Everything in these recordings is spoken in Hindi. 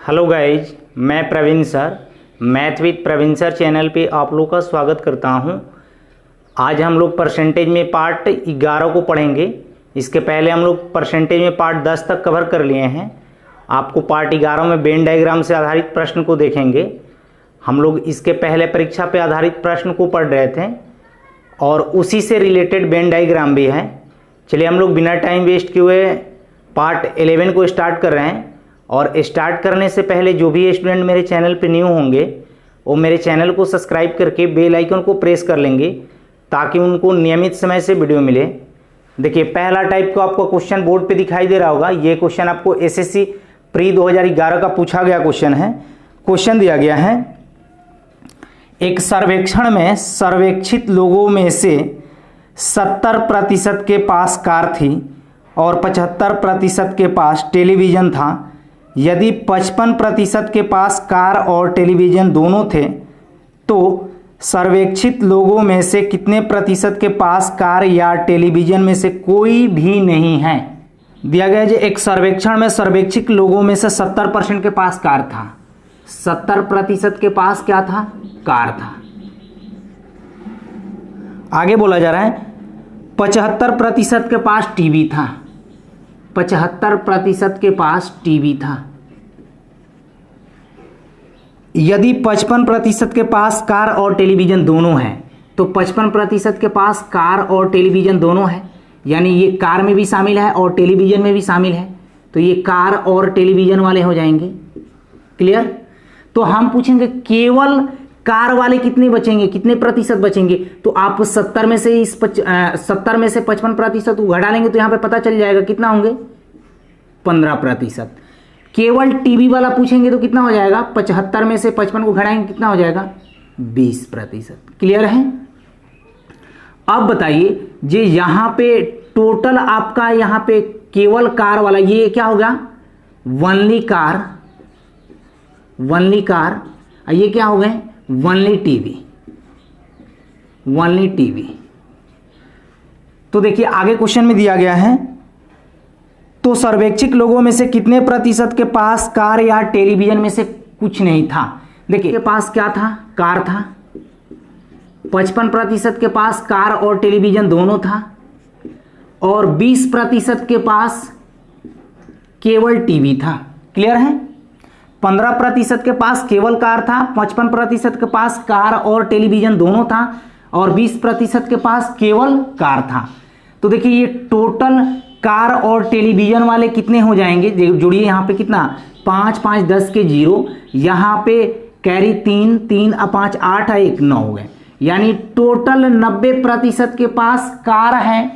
हेलो गाइज, मैं Praveen sir math with Praveen sir channel पे आप लोग का स्वागत करता हूं। आज हम लोग परसेंटेज में पार्ट 11 को पढ़ेंगे। इसके पहले हम लोग परसेंटेज में पार्ट 10 तक कवर कर लिए हैं। आपको पार्ट 11 में वेन डायग्राम से आधारित प्रश्न को देखेंगे। हम लोग इसके पहले परीक्षा पे आधारित प्रश्न को पढ़ रहे थे और उसी से रिलेटेड वेन डायग्राम भी है। चलिए हम लोग बिना टाइम वेस्ट किए हुए पार्ट 11 को स्टार्ट कर रहे हैं। और स्टार्ट करने से पहले जो भी स्टूडेंट मेरे चैनल पे न्यू होंगे वो मेरे चैनल को सब्सक्राइब करके बेल आइकन को प्रेस कर लेंगे ताकि उनको नियमित समय से वीडियो मिले। देखिए पहला टाइप का आपको क्वेश्चन बोर्ड पे दिखाई दे रहा होगा। ये क्वेश्चन आपको एसएससी प्री 2011 का पूछा गया क्वेश्चन है। क्वेश्चन दिया गया है, एक सर्वेक्षण में सर्वेक्षित लोगों में से 70% के पास कार थी और 75% के पास टेलीविज़न था। यदि 55% के पास कार और टेलीविज़न दोनों थे तो सर्वेक्षित लोगों में से कितने प्रतिशत के पास कार या टेलीविज़न में से कोई भी नहीं है। दिया गया है एक सर्वेक्षण में सर्वेक्षित लोगों में से 70% के पास कार था, 70% के पास क्या था, कार था। आगे बोला जा रहा है 75% के पास टीवी था, 75% के पास टीवी था। यदि 55% के पास कार और टेलीविज़न दोनों है तो 55% के पास कार और टेलीविज़न दोनों है, यानी ये कार में भी शामिल है और टेलीविज़न में भी शामिल है, तो ये कार और टेलीविज़न वाले हो जाएंगे। क्लियर? तो हम पूछेंगे केवल कार वाले कितने बचेंगे, कितने प्रतिशत बचेंगे। तो आप 70 में से 55% घटा लेंगे तो यहाँ पे पता चल जाएगा कितना होंगे, 15%। केवल टीवी वाला पूछेंगे तो कितना हो जाएगा, 75 में से 55 को घटाएंगे कितना हो जाएगा, 20%। क्लियर है? अब बताइए जे यहाँ पे टोटल आपका यहाँ पे केवल कार वाला ये क्या होगा, वनली कार, ये क्या हो गए, वनली टीवी। तो देखिए आगे क्वेश्चन में दिया गया है, तो सर्वेक्षित लोगों में से कितने प्रतिशत के पास कार या टेलीविजन में से कुछ नहीं था। देखिए के पास क्या था, कार था। 55% के पास कार और टेलीविजन दोनों था और 20% के पास केवल टीवी था। क्लियर है? 15% के पास केवल कार था, 55% के पास कार और टेलीविजन दोनों था और 20% के पास केवल कार था। तो देखिए ये टोटल कार और टेलीविजन वाले कितने हो जाएंगे, जुड़िए यहाँ पे कितना, 5 5 10 के 0, यहाँ पे कैरी 3 3 5 8 1 9 हो गए, यानी टोटल 90% के पास कार है,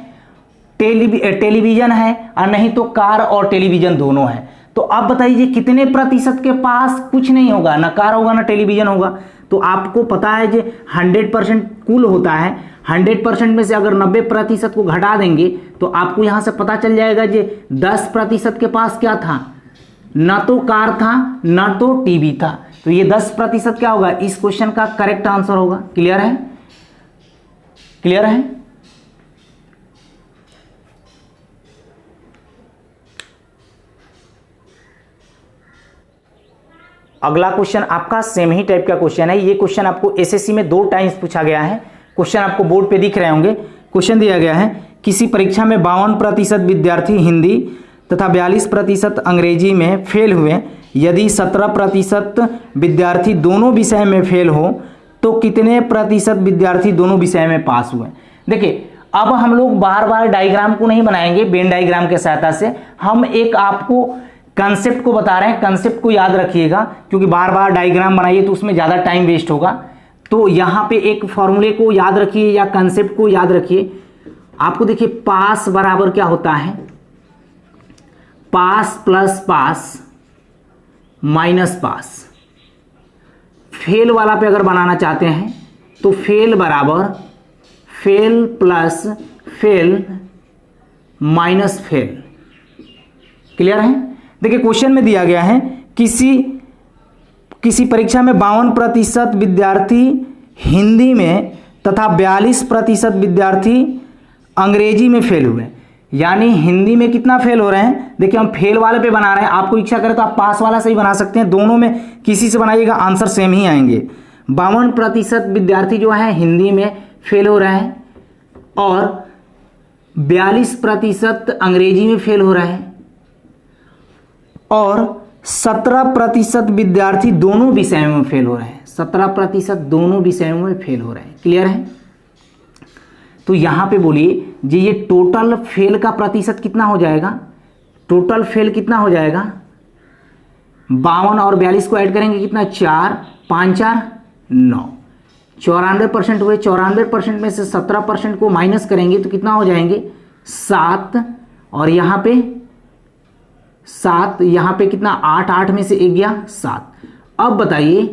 टेलीविजन है और नहीं तो कार और टेलीविजन दोनों है। तो अब बताइए कितने प्रतिशत के पास कुछ नहीं होगा, ना कार होगा ना टेलीविजन होगा। तो आपको पता है जो 100% कुल होता है, 100% में से अगर 90% को घटा देंगे तो आपको यहां से पता चल जाएगा कि 10% के पास क्या था, ना तो कार था ना तो टीवी था। तो ये 10% क्या होगा, इस क्वेश्चन का करेक्ट आंसर होगा। क्लियर है? क्लियर है? अगला क्वेश्चन आपका सेम ही टाइप का क्वेश्चन है। ये क्वेश्चन आपको एसएससी में 2 टाइम्स पूछा गया है। क्वेश्चन आपको बोर्ड पे दिख रहे होंगे। क्वेश्चन दिया गया है, किसी परीक्षा में 52% विद्यार्थी हिंदी तथा 42% अंग्रेजी में फेल हुए। यदि 17% विद्यार्थी दोनों विषय में फेल हो तो कितने प्रतिशत विद्यार्थी दोनों विषय में पास हुए। देखिए अब हम लोग बार बार डायग्राम को नहीं बनाएंगे, वेन डायग्राम के सहायता से हम एक आपको कंसेप्ट को बता रहे हैं। कंसेप्ट को याद रखिएगा क्योंकि बार बार डायग्राम बनाइए तो उसमें ज़्यादा टाइम वेस्ट होगा। तो यहाँ पे एक फॉर्मूले को याद रखिए या कंसेप्ट को याद रखिए। आपको देखिए पास बराबर क्या होता है, पास प्लस पास माइनस पास। फेल वाला पे अगर बनाना चाहते हैं तो फेल बराबर fail plus fail minus fail. Clear है? देखिए क्वेश्चन में दिया गया है किसी परीक्षा में 52% विद्यार्थी हिंदी में तथा 42% विद्यार्थी अंग्रेजी में फेल हुए। यानी हिंदी में कितना फेल हो रहे हैं, देखिए हम फेल वाले पे बना रहे हैं, आपको इच्छा करे तो आप पास वाला से ही बना सकते हैं, दोनों में किसी से बनाइएगा आंसर सेम ही आएंगे। 52% विद्यार्थी जो है हिंदी में फेल हो रहे हैं और 42% अंग्रेजी में फेल हो रहे हैं और 17% विद्यार्थी दोनों विषयों में फेल हो रहे हैं। 17% दोनों विषयों में फेल हो रहे हैं। क्लियर है? तो यहां पे बोलिए जी ये टोटल फेल का प्रतिशत कितना हो जाएगा, टोटल फेल कितना हो जाएगा, 52 और 42 को ऐड करेंगे कितना, 4 5 4 9, 94% हुए। 94% में से 17% को माइनस करेंगे तो कितना हो जाएंगे, 7 और यहाँ पे 7, यहाँ पे कितना 8, 8 में से 1 गया 7। अब बताइए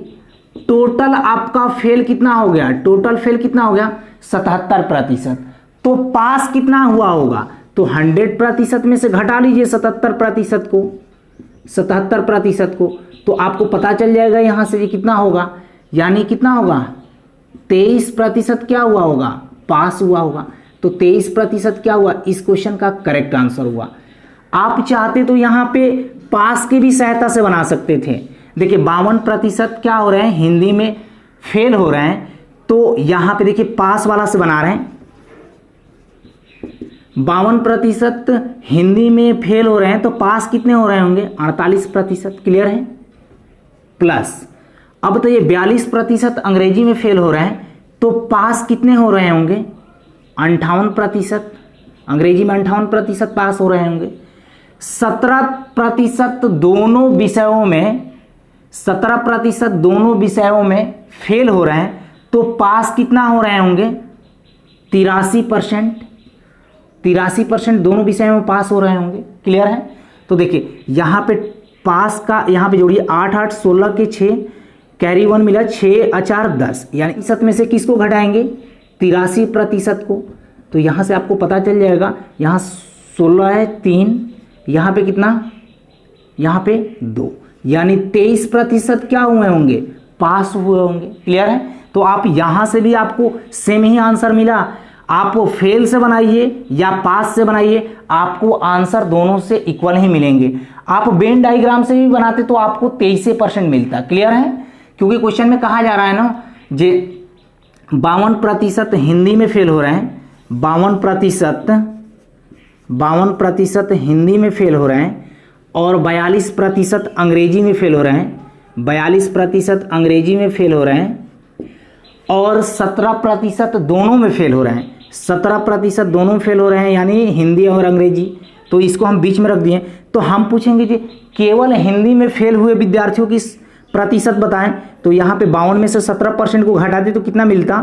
टोटल आपका फेल कितना हो गया, टोटल फेल कितना हो गया 77%। तो पास कितना हुआ होगा, तो 100% में से घटा लीजिए 77% को, 77% को, तो आपको पता चल जाएगा यहां से ये कितना होगा, यानी कितना होगा 23% क्या हुआ होगा, पास हुआ होगा। तो 23% क्या हुआ, इस क्वेश्चन का करेक्ट आंसर हुआ। आप चाहते तो यहां पे पास की भी सहायता से बना सकते थे। देखिए 52% क्या हो रहे हैं, हिंदी में फेल हो रहे हैं, तो यहां पे देखिए पास वाला से बना रहे हैं। 52% हिंदी में फेल हो रहे हैं तो पास कितने हो रहे होंगे, 48%। क्लियर है? प्लस अब तो ये 42% अंग्रेजी में फेल हो रहे हैं तो पास कितने हो रहे होंगे, 58%। अंग्रेजी में 58% पास हो रहे होंगे। 17% दोनों विषयों में, 17% दोनों विषयों में फेल हो रहे हैं तो पास कितना हो रहे होंगे, 83%। 83% दोनों विषयों में पास हो रहे होंगे। क्लियर है? तो देखिए यहाँ पे पास का यहाँ पे जोड़िए 8 8 16 के 6 कैरी 1 मिला, 6 4 10, यानी इस में से किसको घटाएंगे, 83% को। तो यहाँ से आपको पता चल जाएगा, यहाँ 16 है 3, यहाँ पे कितना, यहाँ पे 2, यानी 23% क्या हुए होंगे, पास हुए होंगे। क्लियर है? तो आप यहाँ से भी आपको सेम ही आंसर मिला, आप फेल से बनाइए या पास से बनाइए, आपको आंसर दोनों से इक्वल ही मिलेंगे। आप वेन डायग्राम से भी बनाते तो आपको 23% मिलता। क्लियर है? क्योंकि क्वेश्चन में कहा जा रहा है ना जे 52% हिंदी में फेल हो रहे हैं, 52% हिंदी में फेल हो रहे हैं और 42% अंग्रेजी में फेल हो रहे हैं, 42% अंग्रेजी में फेल हो रहे हैं और 17% दोनों में फेल हो रहे हैं। 17% दोनों में फेल हो रहे हैं, यानी हिंदी और अंग्रेजी। तो इसको हम बीच में रख दिए। तो हम पूछेंगे कि केवल हिंदी में फेल हुए विद्यार्थियों की प्रतिशत बताएं, तो यहाँ पे 52 में से 17% को घटा दे तो कितना मिलता,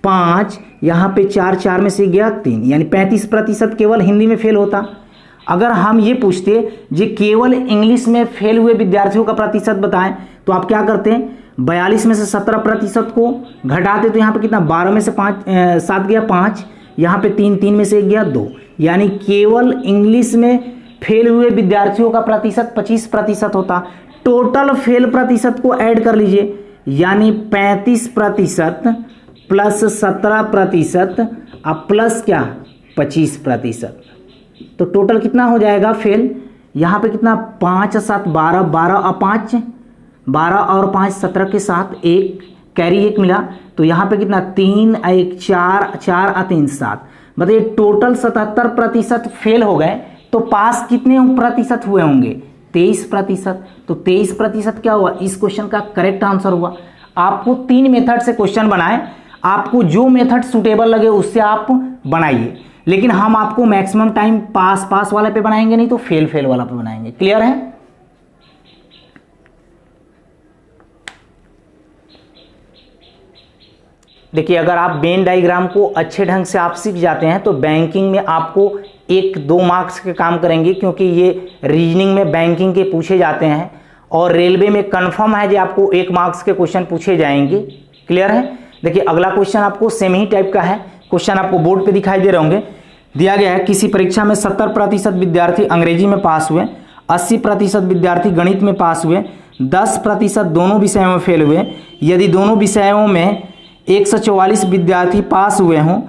5, यहाँ पे 4 4 में से गया 3, यानी 35% केवल हिंदी में फेल होता। अगर हम ये पूछते जी केवल इंग्लिश में फेल हुए विद्यार्थियों का प्रतिशत बताएं, तो आप क्या करते हैं, 42 में से 17% को घटाते तो यहाँ पे कितना, 12 में से 7 गया 5, यहाँ पे 3 3 में से 1 गया 2, यानी केवल इंग्लिश में फेल हुए विद्यार्थियों का प्रतिशत 25% होता। टोटल फेल प्रतिशत को ऐड कर लीजिए, यानी 35% प्लस 17% अब प्लस क्या 25%, तो टोटल कितना हो जाएगा फेल, यहाँ पे कितना 5 7 12, 12 और 5 12 और 5 17 के साथ 1 कैरी 1 मिला, तो यहाँ पे कितना 3 1 4 4 और 3 7, बताइए टोटल 77% फेल हो गए तो पास कितने प्रतिशत हुए होंगे, 23%। तो 23% क्या हुआ, इस क्वेश्चन का करेक्ट आंसर हुआ। आपको 3 मेथड से क्वेश्चन बनाए, आपको जो मेथड सुटेबल लगे उससे आप बनाइए, लेकिन हम आपको मैक्सिमम टाइम पास वाले पे बनाएंगे, नहीं तो फेल वाला पे बनाएंगे। क्लियर है? देखिए अगर आप वेन डायग्राम को अच्छे ढंग से आप सीख जाते हैं तो बैंकिंग में आपको 1-2 मार्क्स के काम करेंगे, क्योंकि ये रीजनिंग में बैंकिंग के पूछे जाते हैं और रेलवे में कंफर्म है जो आपको 1 मार्क्स के क्वेश्चन पूछे जाएंगे। क्लियर है? देखिए अगला क्वेश्चन आपको सेम ही टाइप का है। क्वेश्चन आपको बोर्ड पे दिखाई दे रहे होंगे। दिया गया है किसी परीक्षा में 70% विद्यार्थी अंग्रेजी में पास हुए, 80% विद्यार्थी गणित में पास हुए, 10% दोनों विषयों में फेल हुए। यदि दोनों विषयों में 144 विद्यार्थी पास हुए हों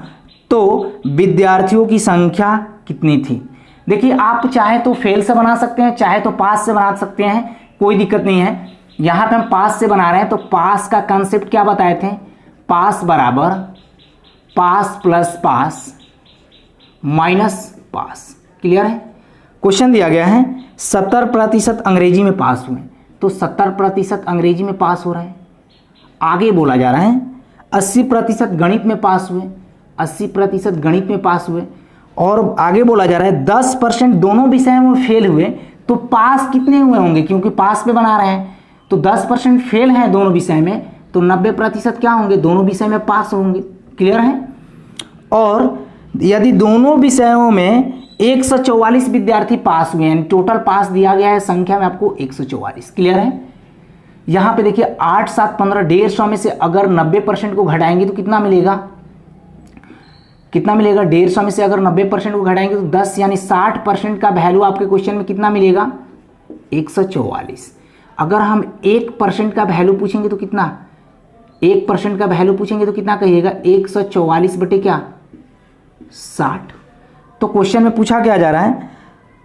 तो विद्यार्थियों की संख्या कितनी थी। देखिए आप चाहे तो फेल से बना सकते हैं, चाहे तो पास से बना सकते हैं, कोई दिक्कत नहीं है। यहाँ पे हम पास से बना रहे हैं तो पास का कंसेप्ट क्या बताए थे, पास बराबर पास प्लस पास माइनस पास। क्लियर है। क्वेश्चन दिया गया है 70% अंग्रेजी में पास हुए, तो 70% अंग्रेजी में पास हो रहे हैं। आगे बोला जा रहा है 80% गणित में पास हुए, 80% गणित में पास हुए। और आगे बोला जा रहा है 10% दोनों विषयों में फेल हुए, तो पास कितने हुए होंगे, क्योंकि पास पे बना रहे हैं तो 10% फेल हैं दोनों विषय में, तो 90% क्या होंगे, दोनों विषय में पास होंगे। क्लियर है। और यदि दोनों विषयों में 144 विद्यार्थी पास हुए हैं, टोटल पास दिया गया है संख्या में आपको 144। क्लियर है। यहां पे देखिए 8 7 15 150 में से अगर 90% को घटाएंगे तो कितना मिलेगा, कितना मिलेगा, 150 में से अगर 90% को घटाएंगे तो 10 यानी 60% का वैल्यू आपके क्वेश्चन में कितना मिलेगा, 144। अगर हम 1% का वैल्यू पूछेंगे तो कितना, 1% का वैल्यू पूछेंगे तो कितना कहिएगा, 144 बटे क्या 60। तो क्वेश्चन में पूछा क्या जा रहा है,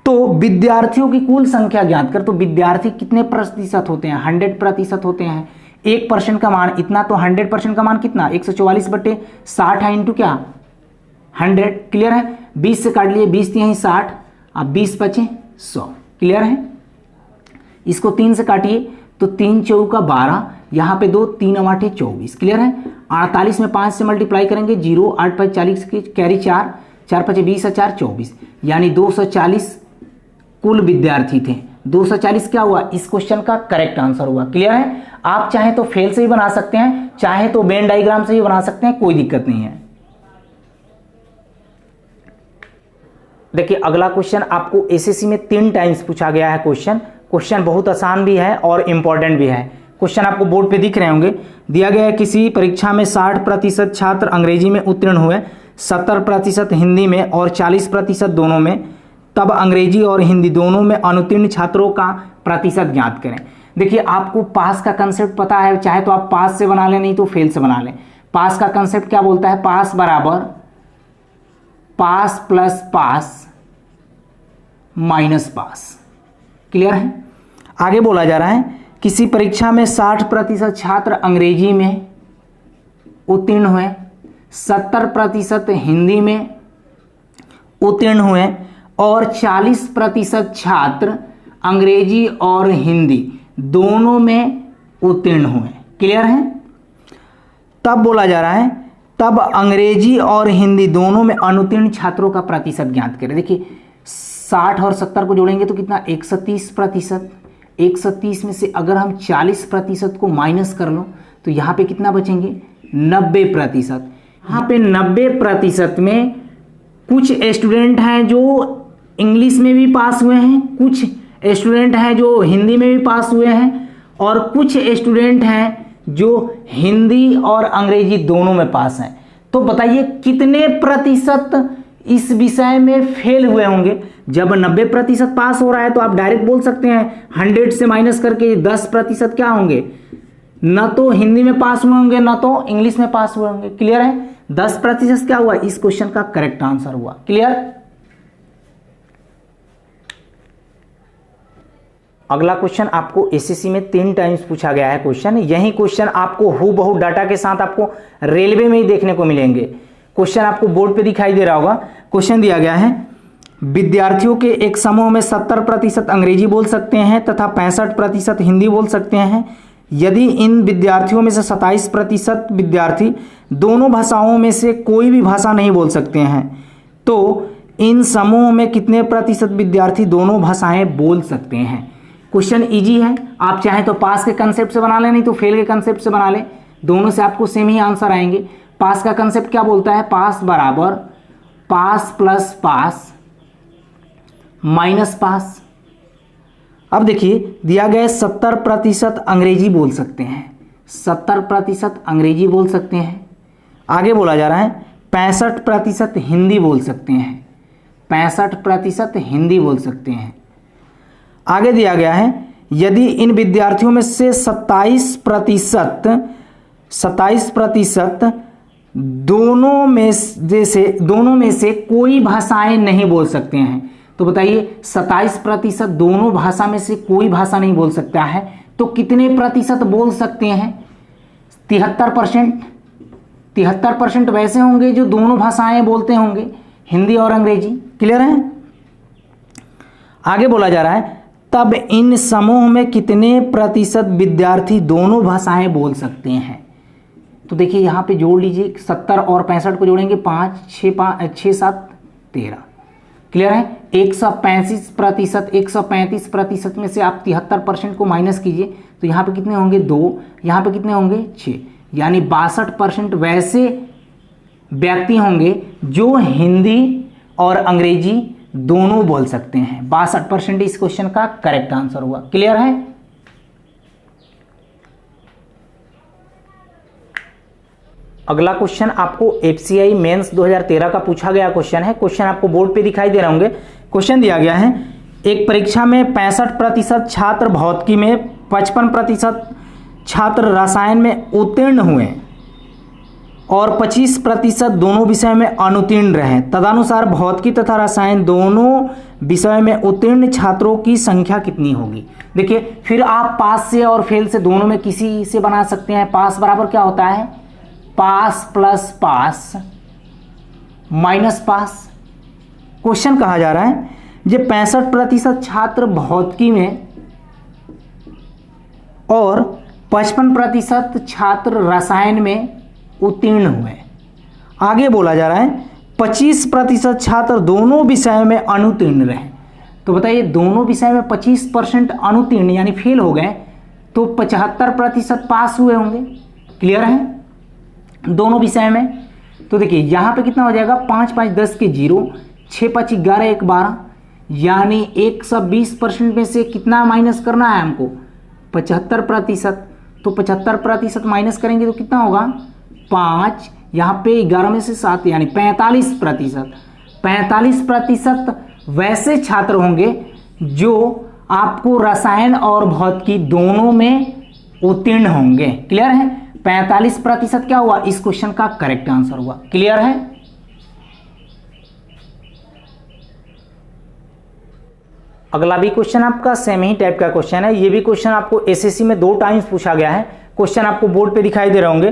तो विद्यार्थियों की कुल संख्या ज्ञात कर। तो विद्यार्थी कितने प्रतिशत होते हैं, 100% होते हैं। 1% का मान इतना, तो 100% का मान कितना, 144 बटे 60 है इंटू क्या 100। क्लियर है। 20 से काट लिए, 20 यहीं 60, अब 20 बचे 100। क्लियर है। इसको 3 से काटिए तो 3 चौका 12, यहाँ पे 2 3 8 24। क्लियर है। 48 में 5 से मल्टीप्लाई करेंगे 0, 8 5 40 की कैरी 4, 4 5 20 4 24, यानी 240 कुल विद्यार्थी थे। 240 क्या हुआ, इस क्वेश्चन का करेक्ट आंसर हुआ। क्लियर है। आप चाहे तो फेल से ही बना सकते हैं, चाहे तो वेन डायग्राम से ही बना सकते हैं, कोई दिक्कत नहीं है। देखिए अगला क्वेश्चन आपको एसएससी में 3 टाइम्स पूछा गया है क्वेश्चन। क्वेश्चन बहुत आसान भी है और इंपॉर्टेंट भी है। क्वेश्चन आपको बोर्ड पे दिख रहे होंगे। दिया गया है किसी परीक्षा में 60% छात्र अंग्रेजी में उत्तीर्ण हुए, 70% हिंदी में और 40% दोनों में, तब अंग्रेजी और हिंदी दोनों में अनुत्तीर्ण छात्रों का प्रतिशत ज्ञात करें। देखिए आपको पास का कंसेप्ट पता है, चाहे तो आप पास से बना लें, नहीं तो फेल से बना लें। पास का कंसेप्ट क्या बोलता है, पास बराबर पास प्लस पास माइनस पास। क्लियर है। आगे बोला जा रहा है किसी परीक्षा में 60% छात्र अंग्रेजी में उत्तीर्ण हुए, 70% हिंदी में उत्तीर्ण हुए और 40% छात्र अंग्रेजी और हिंदी दोनों में उत्तीर्ण हुए। क्लियर है। तब बोला जा रहा है तब अंग्रेजी और हिंदी दोनों में अनुत्तीर्ण छात्रों का प्रतिशत ज्ञात करें। देखिए 60 और 70 को जोड़ेंगे तो कितना 130%। 130 में से अगर हम 40% को माइनस कर लो तो यहाँ पे कितना बचेंगे 90%। यहाँ पे 90% में कुछ स्टूडेंट हैं जो इंग्लिश में भी पास हुए हैं, कुछ स्टूडेंट हैं जो हिंदी में भी पास हुए हैं और कुछ स्टूडेंट हैं जो हिंदी और अंग्रेजी दोनों में पास हैं। तो बताइए कितने प्रतिशत इस विषय में फेल हुए होंगे। जब 90% पास हो रहा है तो आप डायरेक्ट बोल सकते हैं 100 से माइनस करके 10% क्या होंगे, ना तो हिंदी में पास हुए होंगे ना तो इंग्लिश में पास हुए होंगे। क्लियर है। 10% क्या हुआ, इस क्वेश्चन का करेक्ट आंसर हुआ। क्लियर। अगला क्वेश्चन आपको एसएससी में 3 टाइम्स पूछा गया है क्वेश्चन। यही क्वेश्चन आपको हूबहू डाटा के साथ आपको रेलवे में ही देखने को मिलेंगे। क्वेश्चन आपको बोर्ड पे दिखाई दे रहा होगा। क्वेश्चन दिया गया है विद्यार्थियों के एक समूह में 70% अंग्रेजी बोल सकते हैं तथा 65% हिंदी बोल सकते हैं। यदि इन विद्यार्थियों में से 27% विद्यार्थी दोनों भाषाओं में से कोई भी भाषा नहीं बोल सकते हैं, तो इन समूह में कितने प्रतिशत विद्यार्थी दोनों भाषाएं बोल सकते हैं। क्वेश्चन इजी है। आप चाहें तो पास के कंसेप्ट से बना लें, नहीं तो फेल के कंसेप्ट से बना लें, दोनों से आपको सेम ही आंसर आएंगे। पास का कंसेप्ट क्या बोलता है, पास बराबर पास प्लस पास माइनस पास। अब देखिए दिया गया 70% अंग्रेजी बोल सकते हैं, 70% अंग्रेजी बोल सकते हैं। आगे बोला जा रहा है 65% हिंदी बोल सकते हैं, 65% हिंदी बोल सकते हैं। आगे दिया गया है यदि इन विद्यार्थियों में से 27% दोनों में से कोई भाषाएं नहीं बोल सकते हैं। तो बताइए 27% दोनों भाषा में से कोई भाषा नहीं बोल सकता है, तो कितने प्रतिशत बोल सकते हैं? 73%। 73% वैसे होंगे जो दोनों भाषाएं बोलते होंगे, हिंदी और अंग्रेजी। क्लियर है? आगे बोला जा रहा है तब इन समूह में कितने प्रतिशत विद्यार्थी दोनों भाषाएं बोल सकते हैं? तो देखिए यहाँ पे जोड़ लीजिए, 70 और 65 को जोड़ेंगे 5 6 7 13। क्लियर है? 135%, 135% में से आप 73% को माइनस कीजिए तो यहाँ पे कितने होंगे? 2। यहाँ पे कितने होंगे? 6। यानी 62% वैसे व्यक्ति होंगे जो हिंदी और अंग्रेजी दोनों बोल सकते हैं। 62% इस क्वेश्चन का करेक्ट आंसर हुआ। क्लियर है? अगला क्वेश्चन आपको एफसीआई मेंस 2013 का पूछा गया क्वेश्चन है। क्वेश्चन आपको बोर्ड पे दिखाई दे रहे होंगे। क्वेश्चन दिया गया है, एक परीक्षा में 65% छात्र भौतिकी में, 55% छात्र रसायन में उत्तीर्ण हुए और 25% दोनों विषय में अनुत्तीर्ण रहे। तदनुसार भौतिकी तथा रसायन दोनों विषय में उत्तीर्ण छात्रों की संख्या कितनी होगी? देखिए फिर आप पास से और फेल से दोनों में किसी से बना सकते हैं। पास बराबर क्या होता है? पास प्लस पास माइनस पास। क्वेश्चन कहा जा रहा है ये 65% छात्र भौतिकी में और 55% छात्र रसायन में उत्तीर्ण हुए। आगे बोला जा रहा है 25% छात्र दोनों विषयों में अनुत्तीर्ण रहे। तो बताइए दोनों विषय में 25% अनुत्तीर्ण यानी फेल हो गए, तो 75% पास हुए होंगे। क्लियर है? दोनों विषय में। तो देखिए यहाँ पे कितना हो जाएगा? 5 5 10 के 0, 6 5 11 1 12, यानी 120% में से कितना माइनस करना है हमको? 75%। तो 75% माइनस करेंगे तो कितना होगा? 5, यहाँ पे 11 में से 7 यानी 45%। 45% वैसे छात्र होंगे जो आपको रसायन और भौतिकी दोनों में उत्तीर्ण होंगे। क्लियर है? 45% क्या हुआ? इस क्वेश्चन का करेक्ट आंसर हुआ। क्लियर है? अगला भी क्वेश्चन आपका सेम ही टाइप का क्वेश्चन है। ये भी क्वेश्चन आपको एसएससी में 2 टाइम्स पूछा गया है। क्वेश्चन आपको बोर्ड पे दिखाई दे रहे होंगे।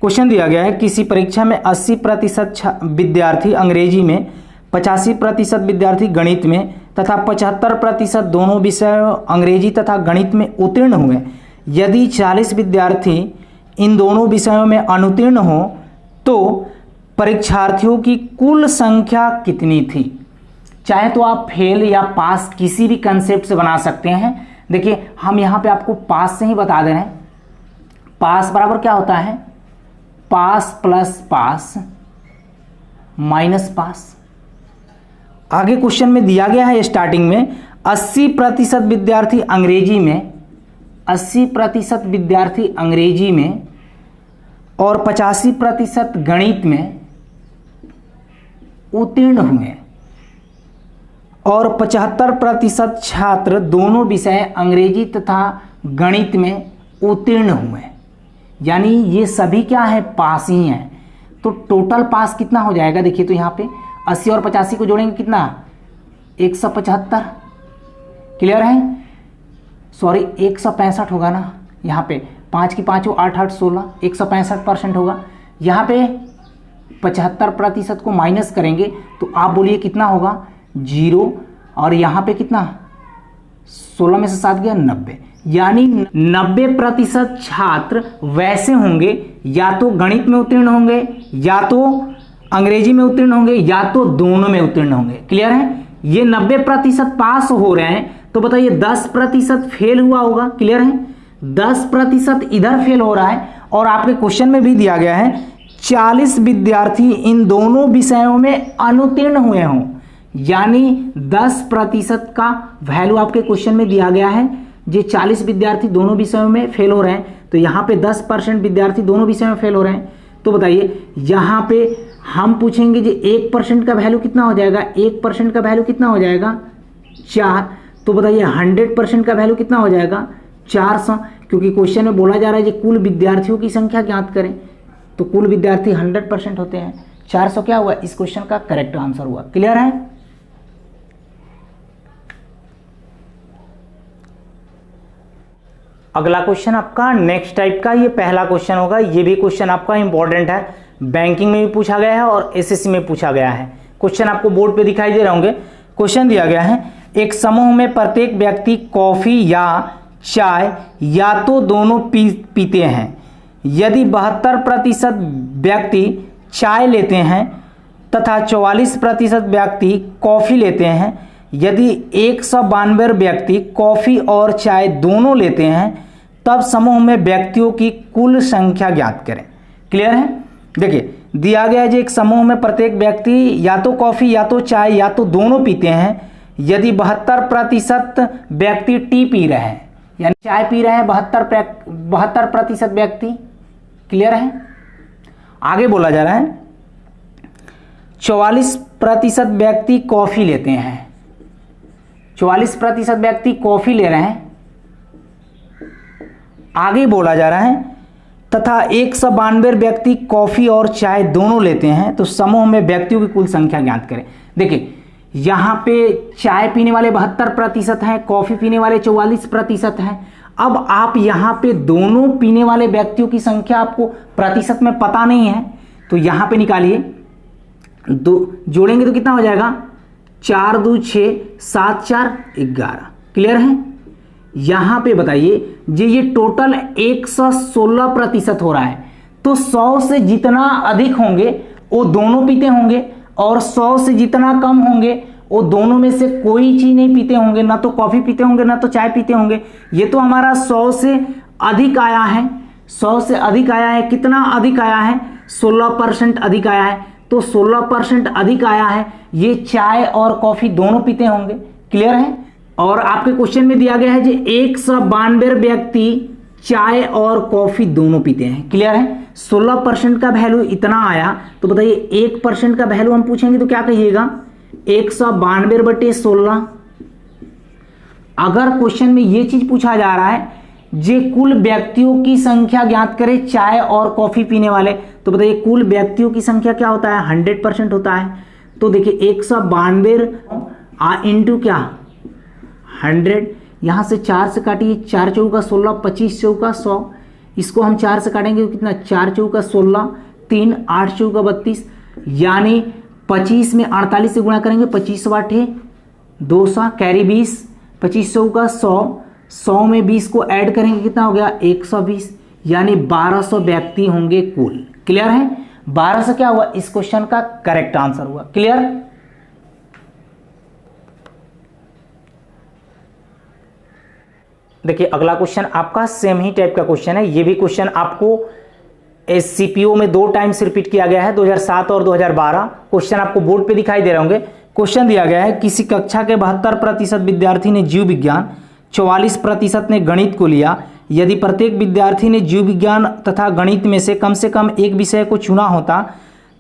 क्वेश्चन दिया गया है किसी परीक्षा में 80% विद्यार्थी अंग्रेजी में, 85% विद्यार्थी गणित में तथा 75% दोनों विषयों अंग्रेजी तथा गणित में उत्तीर्ण हुए। यदि 40 विद्यार्थी इन दोनों विषयों में अनुत्तीर्ण हो तो परीक्षार्थियों की कुल संख्या कितनी थी? चाहे तो आप फेल या पास किसी भी कंसेप्ट से बना सकते हैं। देखिए हम यहाँ पे आपको पास से ही बता दे रहे हैं। पास बराबर क्या होता है? पास प्लस पास माइनस पास। आगे क्वेश्चन में दिया गया है स्टार्टिंग में 80% विद्यार्थी अंग्रेजी में, 80% विद्यार्थी अंग्रेजी में और 85% गणित में उत्तीर्ण हुए और 75% छात्र दोनों विषय अंग्रेजी तथा गणित में उत्तीर्ण हुए। यानी ये सभी क्या है? पास ही हैं। तो टोटल पास कितना हो जाएगा? देखिए तो यहाँ पे 80 और 85 को जोड़ेंगे कितना? 175। क्लियर है? सॉरी 165 होगा ना। यहाँ पे 5 की 5 8 8 16, 165% होगा। यहाँ पे 75% को माइनस करेंगे तो आप बोलिए कितना होगा? 0। और यहाँ पे कितना? 16 में से 7 गया 90। यानी 90% छात्र वैसे होंगे या तो गणित में उत्तीर्ण होंगे या तो अंग्रेजी में उत्तीर्ण होंगे या तो दोनों में उत्तीर्ण होंगे। क्लियर है? ये 90% पास हो रहे हैं तो बताइए 10% फेल हुआ होगा। क्लियर है? 10% इधर फेल हो रहा है। और आपके क्वेश्चन में भी दिया गया है 40 विद्यार्थी इन दोनों विषयों में अनुत्तीर्ण हुए हों, यानी 10% का वैल्यू आपके क्वेश्चन में दिया गया है। ये 40 विद्यार्थी दोनों विषयों में फेल हो रहे हैं तो यहाँ पे 10% विद्यार्थी दोनों विषयों में फेल हो रहे हैं। तो बताइए यहाँ पे हम पूछेंगे जी 1% का वैल्यू कितना हो जाएगा? 1% का वैल्यू कितना हो जाएगा? 4। तो बताइए 100% का वैल्यू कितना हो जाएगा? 400। क्योंकि क्वेश्चन में बोला जा रहा है कि कुल विद्यार्थियों की संख्या ज्ञात करें। तो कुल विद्यार्थी 100% होते हैं। 400 क्या हुआ, इस क्वेश्चन का करेक्ट आंसर हुआ। क्लियर है? अगला क्वेश्चन आपका नेक्स्ट टाइप का, ये पहला क्वेश्चन होगा। ये भी क्वेश्चन आपका इंपॉर्टेंट है, बैंकिंग में भी पूछा गया है और एसएससी में पूछा गया है। क्वेश्चन आपको बोर्ड पे दिखाई दे रहे होंगे। क्वेश्चन दिया गया है, एक समूह में प्रत्येक व्यक्ति कॉफी या चाय या तो दोनों पीते हैं। यदि 72% व्यक्ति चाय लेते हैं तथा 44% व्यक्ति कॉफी लेते हैं, यदि 192 व्यक्ति कॉफी और चाय दोनों लेते हैं, तब समूह में व्यक्तियों की कुल संख्या ज्ञात करें। क्लियर है? देखिए दिया गया है जी, एक समूह में प्रत्येक व्यक्ति या तो कॉफी या तो चाय या तो दोनों पीते हैं। यदि 72% व्यक्ति टी पी रहे हैं, यानी चाय पी रहे हैं 72% व्यक्ति। क्लियर है? आगे बोला जा रहा है 44% व्यक्ति कॉफी लेते हैं, 44% व्यक्ति कॉफी ले रहे हैं। आगे बोला जा रहा है तथा 192 व्यक्ति कॉफी और चाय दोनों लेते हैं, तो समूह में व्यक्तियों की कुल संख्या ज्ञात करें। देखिए यहां पे चाय पीने वाले 72% हैं, कॉफी पीने वाले 44% हैं। अब आप यहां पे दोनों पीने वाले व्यक्तियों की संख्या आपको प्रतिशत में पता नहीं है, तो यहां पे निकालिए, दो जोड़ेंगे तो कितना हो जाएगा, 4 2 6 7 4 11। क्लियर है? यहां पे बताइए जी, ये टोटल 116% हो रहा है, तो 100 से जितना अधिक होंगे वो दोनों पीते होंगे और 100 से जितना कम होंगे वो दोनों में से कोई चीज नहीं पीते होंगे, ना तो कॉफी पीते होंगे ना तो चाय पीते होंगे। ये तो हमारा 100 से अधिक आया है, 100 से अधिक आया है। कितना अधिक आया है? 16% अधिक आया है, तो 16% अधिक आया है। ये चाय और कॉफी दोनों पीते होंगे। क्लियर है? और आपके क्वेश्चन में दिया गया है जी 192 व्यक्ति चाय और कॉफी दोनों पीते हैं। क्लियर है? 16% का वैल्यू इतना आया, तो बताइए 1% का वैल्यू हम पूछेंगे तो क्या कहिएगा, 192/16। अगर क्वेश्चन में ये चीज पूछा जा रहा है जे कुल व्यक्तियों की संख्या ज्ञात करें चाय और कॉफी पीने वाले, तो बताइए कुल व्यक्तियों की संख्या क्या होता है, 100% होता है। तो देखिए 192 इंटू क्या 100, यहां से 4 से काटिए, 4 चौका 16, 25 चौका 100। इसको हम 4 से काटेंगे तो कितना, 4 चौका 16, 3 8 चौका 32, यानी 25 में 48 से गुणा करेंगे, 25 8 200 कैरी 20, 25 चौका 100, 100 में 20 को ऐड करेंगे कितना हो गया 120, यानी 1200 व्यक्ति होंगे कुल। क्लियर है? 1200 क्या हुआ, इस क्वेश्चन का करेक्ट आंसर हुआ। क्लियर? देखिए अगला क्वेश्चन आपका सेम ही टाइप का क्वेश्चन है। ये भी क्वेश्चन आपको एससीपीओ में 2 टाइम्स रिपीट किया गया है, 2007 और 2012। क्वेश्चन आपको बोर्ड पे दिखाई दे रहे होंगे। क्वेश्चन दिया गया है, किसी कक्षा के 72% विद्यार्थी ने जीव विज्ञान, 44% ने गणित को लिया। यदि प्रत्येक विद्यार्थी ने जीव विज्ञान तथा गणित में से कम एक विषय को चुना होता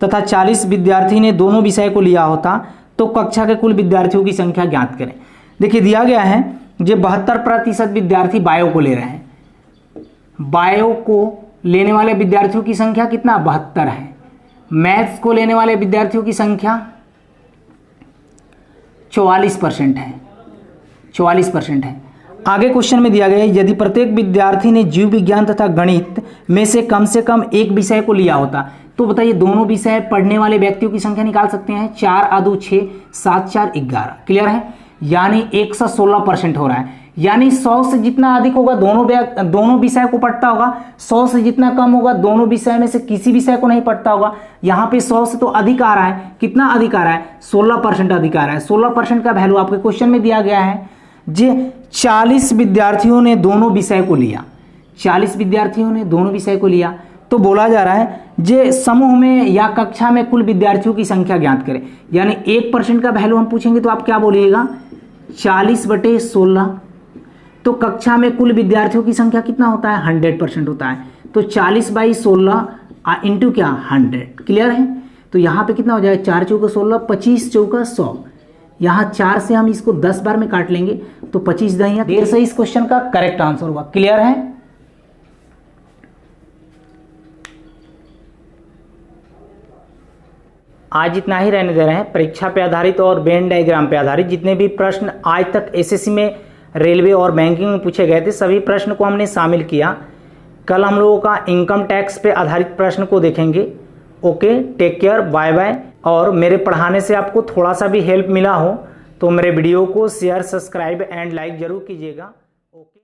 तथा 40 विद्यार्थी ने दोनों विषय को लिया होता, तो कक्षा के कुल विद्यार्थियों की संख्या ज्ञात करें। देखिए दिया गया है जो 72% विद्यार्थी बायो को ले रहे हैं, बायो को लेने वाले विद्यार्थियों की संख्या कितना 72 है। मैथ्स को लेने वाले विद्यार्थियों की संख्या 44% है, 44% है। आगे क्वेश्चन में दिया गया है, यदि प्रत्येक विद्यार्थी ने जीव विज्ञान तथा गणित में से कम एक विषय को लिया होता, तो बताइए दोनों विषय पढ़ने वाले व्यक्तियों की संख्या निकाल सकते हैं। 4 आदू 6, 7 4 11। क्लियर है? यानी 116% हो रहा है, यानी 100 से जितना अधिक होगा दोनों विषय को पढ़ता होगा, 100 से जितना कम होगा दोनों विषय में से किसी विषय को नहीं पढ़ता होगा। यहाँ पे 100 से तो अधिक आ रहा है, कितना अधिक आ रहा है 16% अधिक आ रहा है। 16% का वैल्यू आपके क्वेश्चन में दिया गया है। जे 40 विद्यार्थियों ने दोनों विषय को लिया, 40 विद्यार्थियों ने दोनों विषय को लिया, तो बोला जा रहा है जे समूह में या कक्षा में कुल विद्यार्थियों की संख्या ज्ञात करें। यानी 1% का वैल्यू हम पूछेंगे तो आप क्या बोलिएगा 40/16। तो कक्षा में कुल विद्यार्थियों की संख्या कितना होता है 100% होता है, तो 40/16 इंटू क्या 100। क्लियर है? तो यहाँ पे कितना हो जाएगा 4 चौका 16, 25 चौका 100। यहाँ 4 से हम इसको 10 बार में काट लेंगे तो 25 दहिया 1.5 से इस क्वेश्चन का करेक्ट आंसर होगा। क्लियर है? आज इतना ही रहने दे रहे हैं। परीक्षा पे आधारित और वेन डायग्राम पे आधारित जितने भी प्रश्न आज तक एसएससी में, रेलवे और बैंकिंग में पूछे गए थे, सभी प्रश्न को हमने शामिल किया। कल हम लोगों का इनकम टैक्स पे आधारित प्रश्न को देखेंगे। Okay, take care, bye bye. और मेरे पढ़ाने से आपको थोड़ा सा भी हेल्प मिला हो तो मेरे वीडियो को शेयर, सब्सक्राइब एंड लाइक जरूर कीजिएगा। ओके।